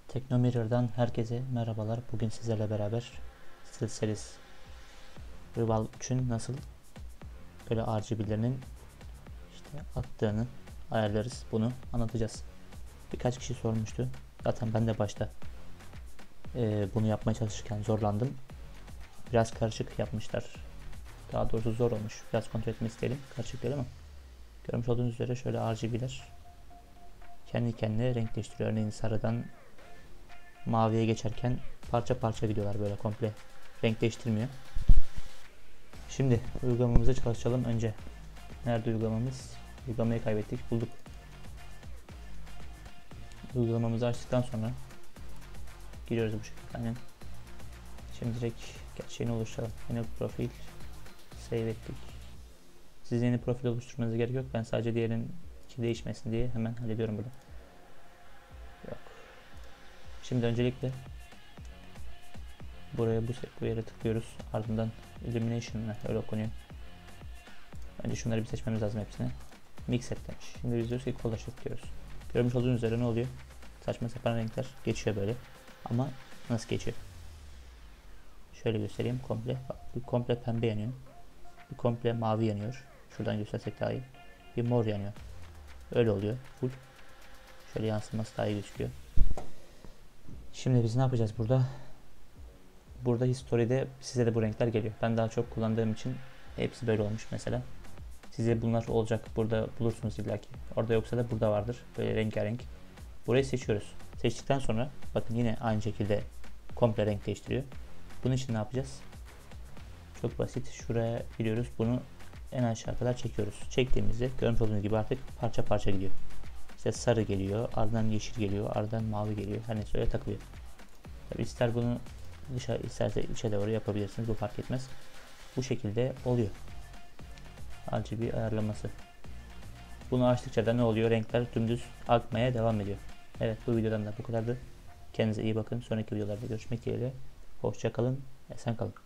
Teknomirror'dan herkese merhabalar. Bugün sizlerle beraber SteelSeries Rival 3'ün nasıl böyle RGB'lerinin attığını ayarlarız. Bunu anlatacağız. Birkaç kişi sormuştu. Zaten ben de başta bunu yapmaya çalışırken zorlandım. Biraz karışık yapmışlar. Daha doğrusu zor olmuş. Biraz kontrol etmek isteyelim. Karışık değil ama. Görmüş olduğunuz üzere şöyle RGB'ler kendi kendine renk değiştiriyor. Örneğin sarıdan maviye geçerken parça parça gidiyorlar, böyle komple renk değiştirmiyor. Şimdi uygulamamıza çalışalım önce. Nerede uygulamamız? Uygulamayı kaybettik, bulduk. Uygulamamızı açtıktan sonra giriyoruz bu şekilde. Aynen. Şimdi direkt gerçeğini oluşturalım. Yeni profil save ettik. Siz yeni profil oluşturmanıza gerek yok. Ben sadece diğerinin değişmesin diye hemen hallediyorum burada. Yok. Şimdi öncelikle buraya bu yere tıklıyoruz. Ardından Illumination'la öyle okunuyor. Önce şunları bir seçmemiz lazım hepsini. Mix et demiş. Şimdi biz diyoruz ki Color Shift diyoruz. Görmüş olduğunuz üzere ne oluyor? Saçma sapan renkler geçiyor böyle. Ama nasıl geçiyor? Şöyle göstereyim komple. Bak, bir komple pembe yanıyor. Bir komple mavi yanıyor. Şuradan göstersek daha iyi. Bir mor yanıyor. Öyle oluyor. Full. Şöyle yansıması daha iyi gözüküyor. Şimdi biz ne yapacağız burada? Burada history'de size de bu renkler geliyor. Ben daha çok kullandığım için hepsi böyle olmuş mesela. Size bunlar olacak. Burada bulursunuz illaki. Orada yoksa da burada vardır. Böyle rengarenk. Burayı seçiyoruz. Seçtikten sonra bakın yine aynı şekilde komple renk değiştiriyor. Bunun için ne yapacağız? Çok basit. Şuraya giriyoruz. Bunu en aşağı kadar çekiyoruz. Çektiğimizde görmüş olduğunuz gibi artık parça parça gidiyor. İşte sarı geliyor. Ardından yeşil geliyor. Ardından mavi geliyor. Her neyse öyle takılıyor. Tabi ister bunu dışarı isterse içe doğru yapabilirsiniz. Bu fark etmez. Bu şekilde oluyor. RGB ayarlaması. Bunu açtıkça da ne oluyor? Renkler dümdüz akmaya devam ediyor. Evet, bu videodan da bu kadardı. Kendinize iyi bakın. Sonraki videolarda görüşmek dileğiyle. Hoşça kalın. Esen kalın.